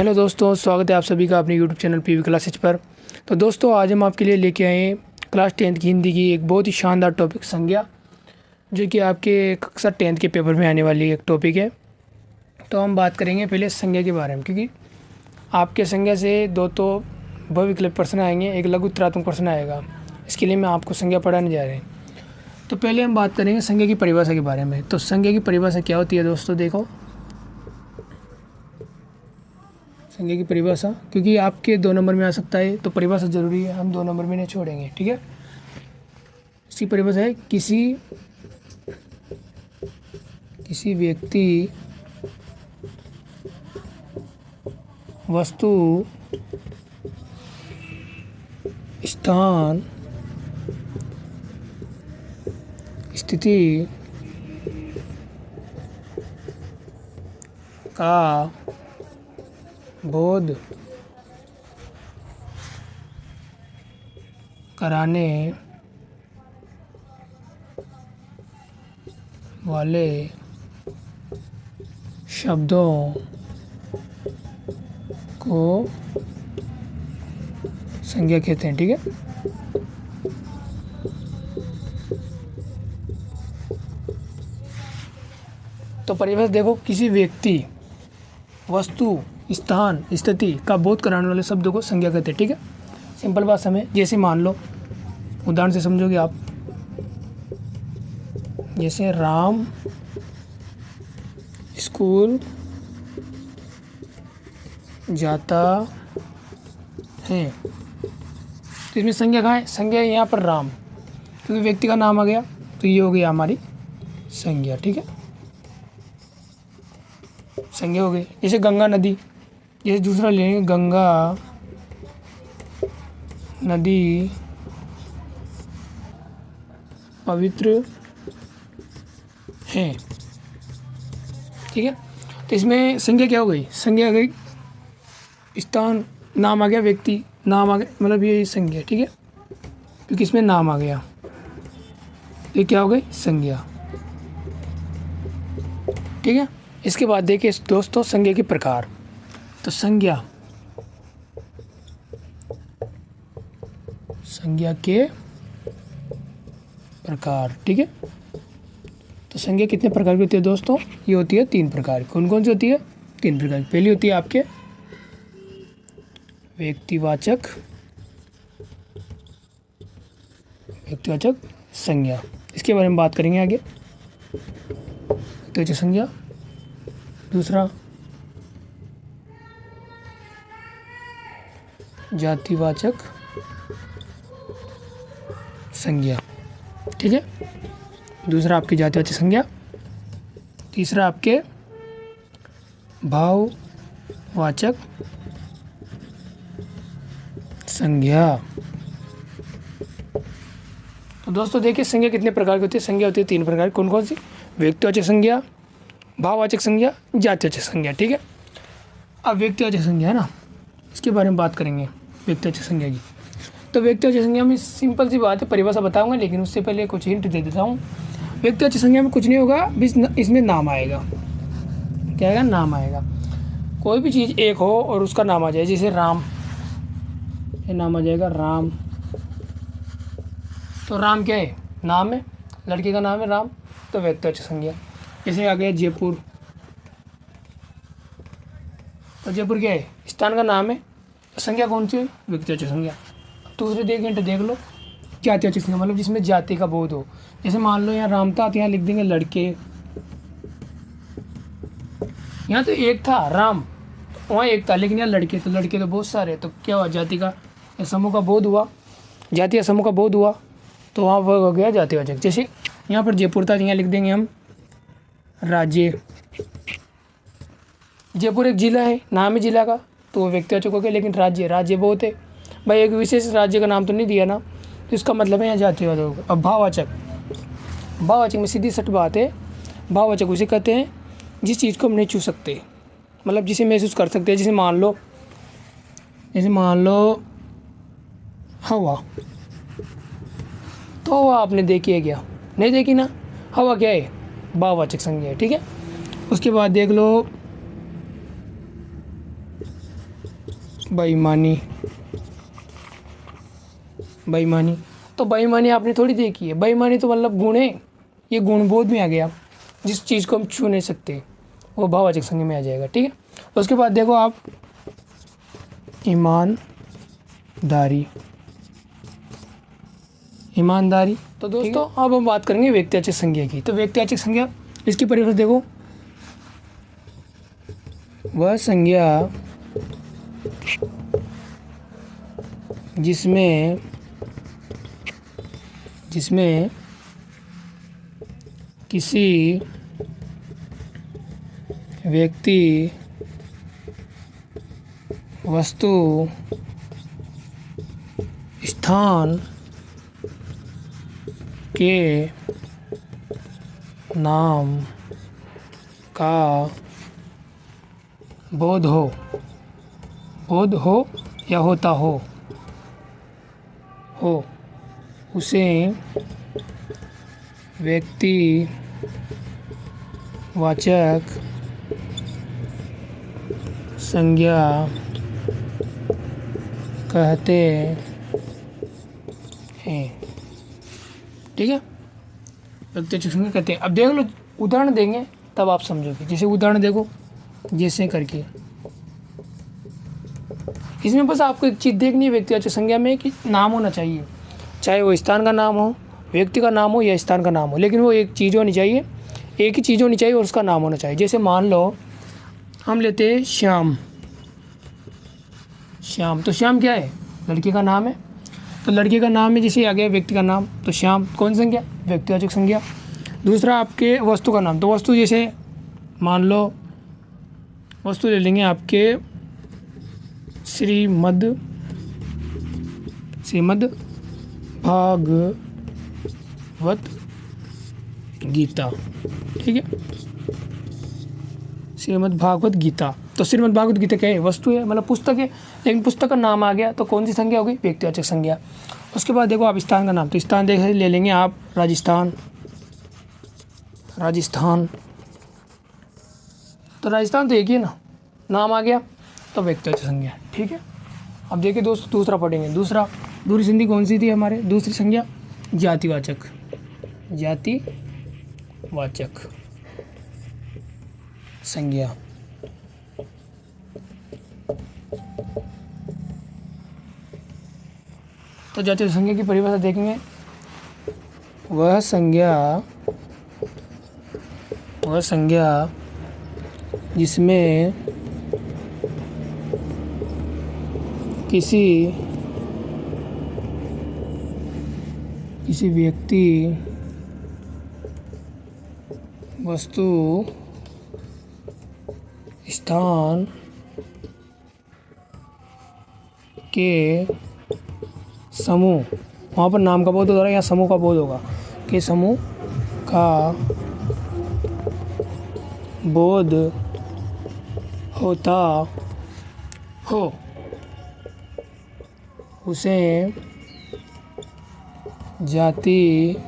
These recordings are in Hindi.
हेलो दोस्तों, स्वागत है आप सभी का अपने यूट्यूब चैनल पीवी क्लासेज पर। तो दोस्तों, आज हम आपके लिए लेके आए हैं क्लास 10th की हिंदी की एक बहुत ही शानदार टॉपिक संज्ञा, जो कि आपके कक्षा 10th के पेपर में आने वाली एक टॉपिक है। तो हम बात करेंगे पहले संज्ञा के बारे में, क्योंकि आपके संज्ञा से दो तो बहुविकल्प प्रश्न आएंगे, एक लघु उत्तरात्मक प्रश्न आएगा। इसके लिए मैं आपको संज्ञा पढ़ाने जा रहे हैं। तो पहले हम बात करेंगे संज्ञा की परिभाषा के बारे में। तो संज्ञा की परिभाषा क्या होती है दोस्तों? देखो, संज्ञा की परिभाषा, क्योंकि आपके 2 नंबर में आ सकता है तो परिभाषा जरूरी है, हम 2 नंबर में नहीं छोड़ेंगे, ठीक है। इसकी परिभाषा है किसी व्यक्ति, वस्तु, स्थान, स्थिति का बोध कराने वाले शब्दों को संज्ञा कहते हैं, ठीक है। तो परिभाषा देखो, किसी व्यक्ति, वस्तु, स्थान, स्थिति का बोध कराने वाले शब्दों को संज्ञा कहते हैं, ठीक है। सिंपल भाषा में, जैसे मान लो, उदाहरण से समझोगे आप, जैसे राम स्कूल जाता है, तो इसमें संज्ञा कहाँ है? संज्ञा यहाँ पर राम, क्योंकि व्यक्ति का नाम आ गया, तो ये हो गई हमारी संज्ञा, ठीक है। संज्ञा हो गई। जैसे गंगा नदी, जैसे दूसरा लेंगे, गंगा नदी पवित्र है, ठीक है। तो इसमें संज्ञा क्या हो गई? संज्ञा आ गई स्थान, नाम आ गया, व्यक्ति नाम आ गया, मतलब ये संज्ञा, ठीक है, क्योंकि इसमें नाम आ गया, ये क्या हो गई? संज्ञा, ठीक है। इसके बाद देखिए दोस्तों, संज्ञा के प्रकार। तो संज्ञा के प्रकार, ठीक है। तो संज्ञा कितने प्रकार की होती है दोस्तों? ये होती है 3 प्रकार। कौन कौन सी होती है? 3 प्रकार की। पहली होती है आपके व्यक्तिवाचक संज्ञा, इसके बारे में बात करेंगे आगे। व्यक्तिवाचक संज्ञा। दूसरा जातिवाचक संज्ञा, ठीक है। दूसरा आपकी जातिवाचक संज्ञा। तीसरा आपके भाववाचक संज्ञा। तो दोस्तों देखिए, संज्ञा कितने प्रकार की होती है? संज्ञा होती है 3 प्रकार की। कौन कौन सी? व्यक्तिवाचक संज्ञा, भाववाचक संज्ञा, जातिवाचक संज्ञा, ठीक है। अब व्यक्तिवाचक संज्ञा है ना, इसके बारे में बात करेंगे, व्यक्तिवाचक संज्ञा की। तो व्यक्तिवाचक संज्ञा में सिंपल सी बात है, परिभाषा बताऊंगा, लेकिन उससे पहले कुछ हिंट दे देता हूँ। व्यक्तिवाचक संज्ञा में कुछ नहीं होगा, बस इसमें नाम आएगा। क्या आएगा? नाम आएगा। कोई भी चीज़ एक हो और उसका नाम आ जाए, जैसे राम, ये नाम आ जाएगा राम। तो राम क्या है? नाम है, लड़के का नाम है राम, तो व्यक्तिवाचक संज्ञा। जैसे आ गया जयपुर, तो जयपुर क्या है? स्थान का नाम है, संज्ञा कौन सी है? व्यक्तिवाचक संज्ञा। दूसरे देख लो, जातिवाचक संज्ञा, मतलब जिसमें जाति का बोध हो। जैसे मान लो यहाँ राम था, तो यहाँ लिख देंगे लड़के। यहाँ तो एक था राम, वहाँ एक था, लेकिन यहाँ लड़के, तो लड़के तो बहुत सारे, तो क्या हुआ? जाति का समूह का बोध हुआ, जाति या समूह का बोध हुआ, तो वहाँ पर हो गया जातिवाचक। जैसे यहाँ पर जयपुर था, यहाँ लिख देंगे हम राज्य। जयपुर एक जिला है, नाम है जिला का, तो वो व्यक्तिवाचक हो गया, लेकिन राज्य बहुत है भाई, एक विशेष राज्य का नाम तो नहीं दिया ना, तो इसका मतलब है यहाँ जातिवाचक होगा। अब भाववाचक में सीधी सट बात है, भाववाचक उसे कहते हैं जिस चीज़ को हम नहीं छू सकते, मतलब जिसे महसूस कर सकते हैं। जैसे मान लो हवा, तो हवा आपने देखी है क्या? नहीं देखी ना। हवा क्या है? भाववाचक संज्ञा है, ठीक है। उसके बाद देख लो बेईमानी, बेईमानी। तो बेईमानी आपने थोड़ी देखी है, बेईमानी तो मतलब गुण है, ये गुणबोध में आ गया। जिस चीज़ को हम छू नहीं सकते वो भाववाचक संज्ञा में आ जाएगा, ठीक है। उसके बाद देखो आप ईमानदारी, ईमानदारी। तो दोस्तों अब हम बात करेंगे व्यक्तिवाचक संज्ञा की। तो व्यक्तिवाचक संज्ञा, इसकी परिभाषा देखो, वह संज्ञा जिसमें किसी व्यक्ति, वस्तु, स्थान के नाम का बोध हो या होता हो उसे व्यक्तिवाचक संज्ञा कहते हैं, ठीक है। व्यक्तिवाचक संज्ञा कहते हैं। अब देख लो, उदाहरण देंगे तब आप समझोगे। जैसे उदाहरण देखो, जैसे करके इसमें बस आपको एक चीज़ देखनी है व्यक्तिवाचक संज्ञा में कि नाम होना चाहिए, चाहे वो स्थान का नाम हो, व्यक्ति का नाम हो या स्थान का नाम हो, लेकिन वो एक चीज़ होनी चाहिए, एक ही चीज़ होनी चाहिए और उसका नाम होना चाहिए। जैसे मान लो हम लेते हैं श्याम, तो श्याम क्या है? लड़के का नाम है। तो लड़के का नाम है, जैसे आ गया व्यक्ति का नाम, तो श्याम कौन संज्ञा? व्यक्तिवाचक संज्ञा। दूसरा आपके वस्तु का नाम, तो वस्तु जैसे मान लो वस्तु ले लेंगे आपके श्रीमद् भागवत गीता, ठीक है। श्रीमद् भागवत गीता, तो श्रीमद् भागवत गीता क्या है? वस्तु है, मतलब पुस्तक है, लेकिन पुस्तक का नाम आ गया तो कौन सी संज्ञा होगी? व्यक्तिवाचक संज्ञा। उसके बाद देखो आप स्थान का नाम, तो स्थान देख ले लेंगे आप राजस्थान, तो राजस्थान तो एक ही है ना, नाम आ गया तो व्यक्तिवाचक संज्ञा, ठीक है। अब देखिए दोस्तों दूसरा पढ़ेंगे। दूसरी संधि कौन सी थी हमारे? दूसरी संज्ञा जातिवाचक संज्ञा। तो जातिवाचक संज्ञा की परिभाषा देखेंगे, वह संज्ञा जिसमें किसी व्यक्ति, वस्तु, स्थान के समूह, वहाँ पर नाम का बोध होगा या समूह का बोध होगा, के समूह का बोध होता हो उसे जातिवाचक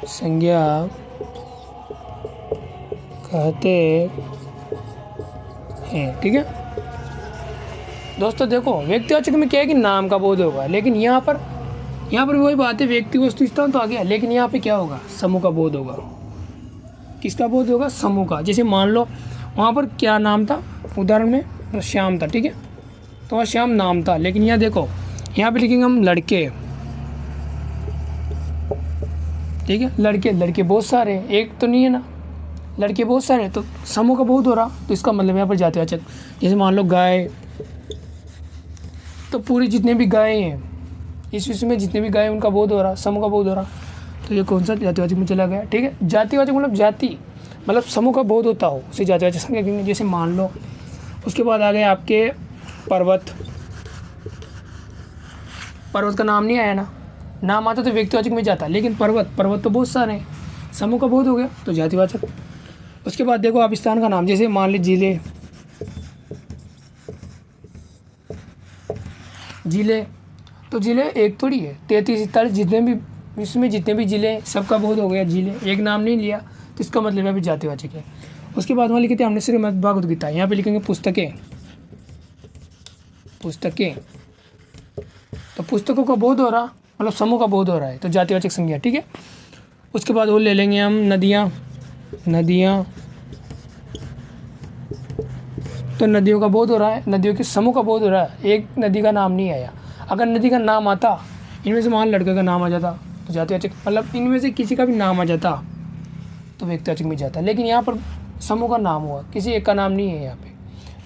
संज्ञा कहते हैं, ठीक है। दोस्तों देखो व्यक्तिवाचक में क्या है कि नाम का बोध होगा, लेकिन यहाँ पर वही बात है, व्यक्ति, वस्तु, स्थान तो आ गया, लेकिन यहाँ पे क्या होगा? समूह का बोध होगा। किसका बोध होगा? समूह का। जैसे मान लो वहाँ पर क्या नाम था, उदाहरण में तो श्याम था, ठीक है, तो वह श्याम नाम था, लेकिन यहाँ देखो, यहाँ पे लिखेंगे हम लड़के, ठीक है। लड़के बहुत सारे हैं, एक तो नहीं है ना, लड़के बहुत सारे हैं, तो समूह का बोध हो रहा, तो इसका मतलब यहाँ पर जातिवाचक। जैसे मान लो गाय, तो पूरी जितने भी गाय हैं इस विश्व में, जितने भी गाय उनका बोध हो रहा, समूह का बोध हो रहा, तो ये कौन सा? जातिवाचक में चला गया, ठीक है। जातिवाचक मतलब जाति, मतलब समूह का बोध होता हो उसे जातिवाचक संज्ञा कहेंगे। जैसे मान लो उसके बाद आ गए आपके पर्वत का नाम नहीं आया ना, नाम आता तो व्यक्तिवाचक में जाता, लेकिन पर्वत तो बहुत सारे हैं, समूह का बोध हो गया तो जातिवाचक। उसके बाद देखो आप स्थान का नाम, जैसे मान लीजिए जिले, तो जिले एक थोड़ी है, 33-44 जितने भी विश्व में जितने भी जिले, सबका बोध हो गया जिले, एक नाम नहीं लिया तो इसका मतलब अभी जातिवाचक है। उसके बाद वहाँ लिखे थे हमने श्रीमद् भागवत गीता, यहाँ पे लिखेंगे पुस्तकें, पुस्तकें, तो पुस्तकों का बोध हो रहा मतलब समूह का बोध हो रहा है, तो जातिवाचक संज्ञा, ठीक है। उसके बाद वो ले लेंगे हम नदियाँ, नदियाँ, तो नदियों का बोध हो रहा है, नदियों के समूह का बोध हो रहा है, एक नदी का नाम नहीं आया। अगर नदी का नाम आता, इनमें से मान लड़के का नाम आ जाता तो जातिवाचक, मतलब इनमें से किसी का भी नाम आ जाता तो व्यक्तिवाचक में जाता, लेकिन यहाँ पर समूह का नाम हुआ, किसी एक का नाम नहीं है यहाँ पे,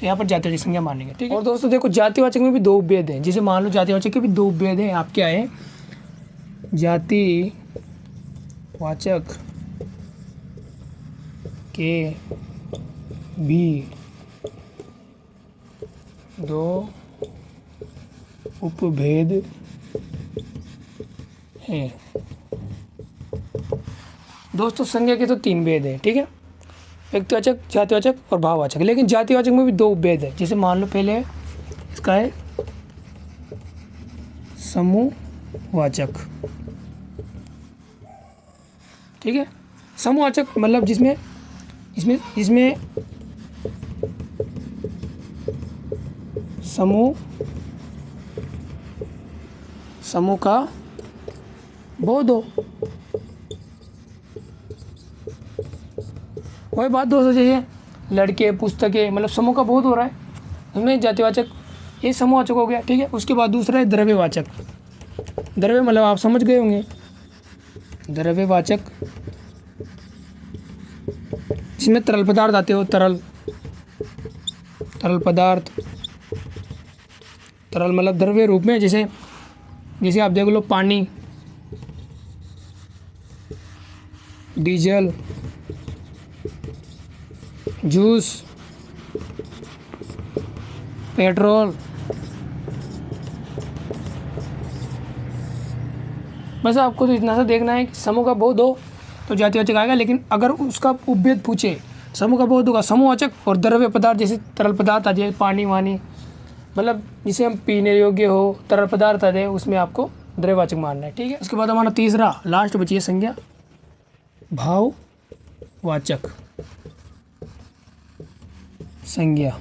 तो यहाँ पर जातिवाचक संज्ञा मानेंगे, ठीक है। और दोस्तों देखो जातिवाचक में भी दो उपभेद हैं, जैसे मान लो जातिवाचक के भी दो उपभेद हैं, आप क्या है, जातिवाचक के भी दो उपभेद हैं। दोस्तों संज्ञा के तो तीन भेद हैं, ठीक है, व्यक्तिवाचक, जातिवाचक और भाववाचक, लेकिन जातिवाचक में भी दो उपभेद है। जैसे मान लो पहले इसका है समूहवाचक, ठीक है, समूहवाचक मतलब जिसमें इसमें समूह का बोध हो। वही बात दोस्तों, जैसे लड़के, पुस्तकें, मतलब समूह का बोध हो रहा है, उसमें जातिवाचक, ये समूहवाचक हो गया, ठीक है। उसके बाद दूसरा है द्रव्यवाचक, द्रव्य मतलब आप समझ गए होंगे, द्रव्यवाचक जिसमें तरल पदार्थ आते हो, तरल पदार्थ, तरल मतलब द्रव्य रूप में, जैसे आप देख लो पानी, डीजल, जूस, पेट्रोल, बस आपको तो इतना सा देखना है कि समूह का बोध हो तो जातिवाचक आएगा, लेकिन अगर उसका उपभेद पूछे, समूह का बोध होगा समूहवाचक, और द्रव्य पदार्थ जैसे तरल पदार्थ आ जाए, पानी वानी, मतलब जिसे हम पीने योग्य हो, तरल पदार्थ आ जाए, उसमें आपको द्रव्यवाचक मानना है, ठीक है। उसके बाद हमारा तीसरा लास्ट बची है संज्ञा भाववाचक संज्ञा,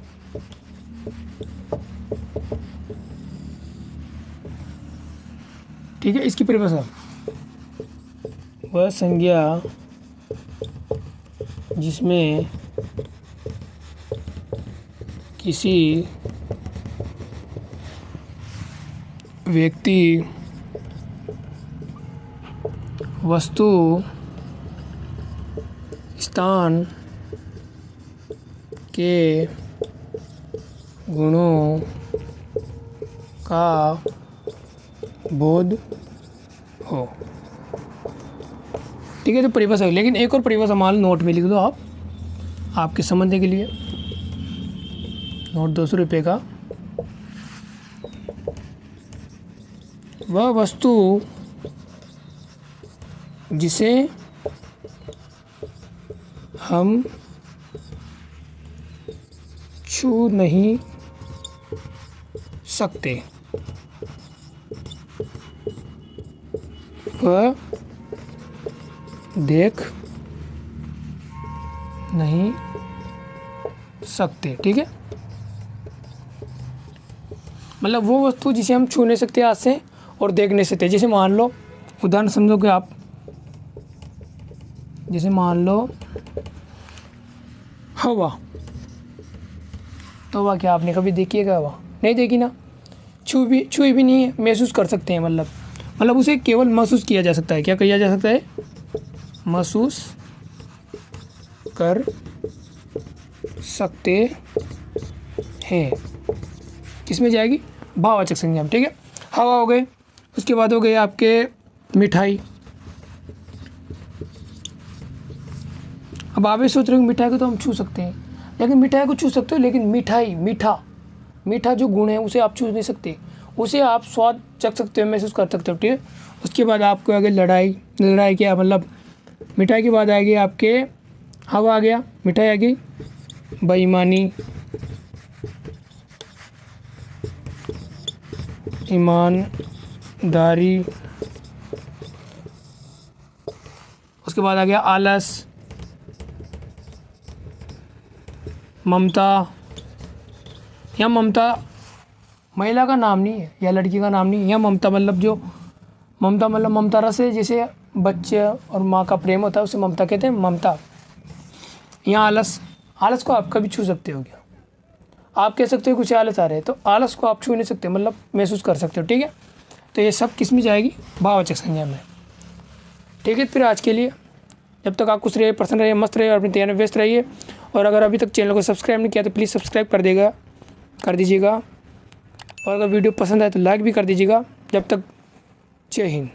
ठीक है। इसकी परिभाषा, वह संज्ञा जिसमें किसी व्यक्ति, वस्तु, स्थान के गुणों का बोध हो, ठीक है। तो परिभाषा, लेकिन एक और परिभाषा मान लो नोट में लिख दो आप, आपके समझने के लिए, नोट 200 रुपये का, वह वस्तु जिसे हम छू नहीं सकते, वह देख नहीं सकते, ठीक है। मतलब वो वस्तु जिसे हम छू नहीं सकते हाथ से और देख नहीं सकते, जैसे मान लो उदाहरण समझोगे आप, जैसे मान लो हवा, तो हवा क्या आपने कभी देखी है? हवा नहीं देखी ना, छुई भी नहीं है, महसूस कर सकते हैं, मतलब उसे केवल महसूस किया जा सकता है। क्या किया जा सकता है? महसूस कर सकते हैं। किसमें जाएगी? भाववाचक संज्ञा में, ठीक है। हवा हो गए, उसके बाद हो गए आपके मिठाई। अब आप ये सोच रहे हो मिठाई को तो हम छू सकते हैं, लेकिन मिठाई को छू सकते हो, लेकिन मीठा जो गुण है उसे आप छू नहीं सकते, उसे आप स्वाद चख सकते हो, महसूस कर सकते हो, ठीक है। उसके बाद आपको आगे लड़ाई क्या, मतलब मिठाई के बाद आएगी आपके हवा आ गया, मिठाई आ गई, बेईमानी, ईमानदारी, उसके बाद आ गया आलस, ममता, या ममता महिला का नाम नहीं है या लड़की का नाम नहीं है। या ममता मतलब जो ममता मतलब ममता रस है, जैसे बच्चे और माँ का प्रेम होता है उसे ममता कहते हैं, ममता। यहाँ आलस, आलस को आप कभी छू सकते हो क्या? आप कह सकते हो कुछ आलस आ रहे हैं, तो आलस को आप छू नहीं सकते, मतलब महसूस कर सकते हो। ठीक है, तो ये सब किस में जाएगी? भाववाचक संज्ञा में। ठीक है, फिर आज के लिए जब तक आप खुश रहिए, प्रसन्न रहिए, मस्त रहिए और अपनी तैयारी में व्यस्त रहिए। और अगर अभी तक चैनल को सब्सक्राइब नहीं किया तो प्लीज़ सब्सक्राइब कर दीजिएगा। और अगर वीडियो पसंद आए तो लाइक भी कर दीजिएगा। जब तक, जय हिंद।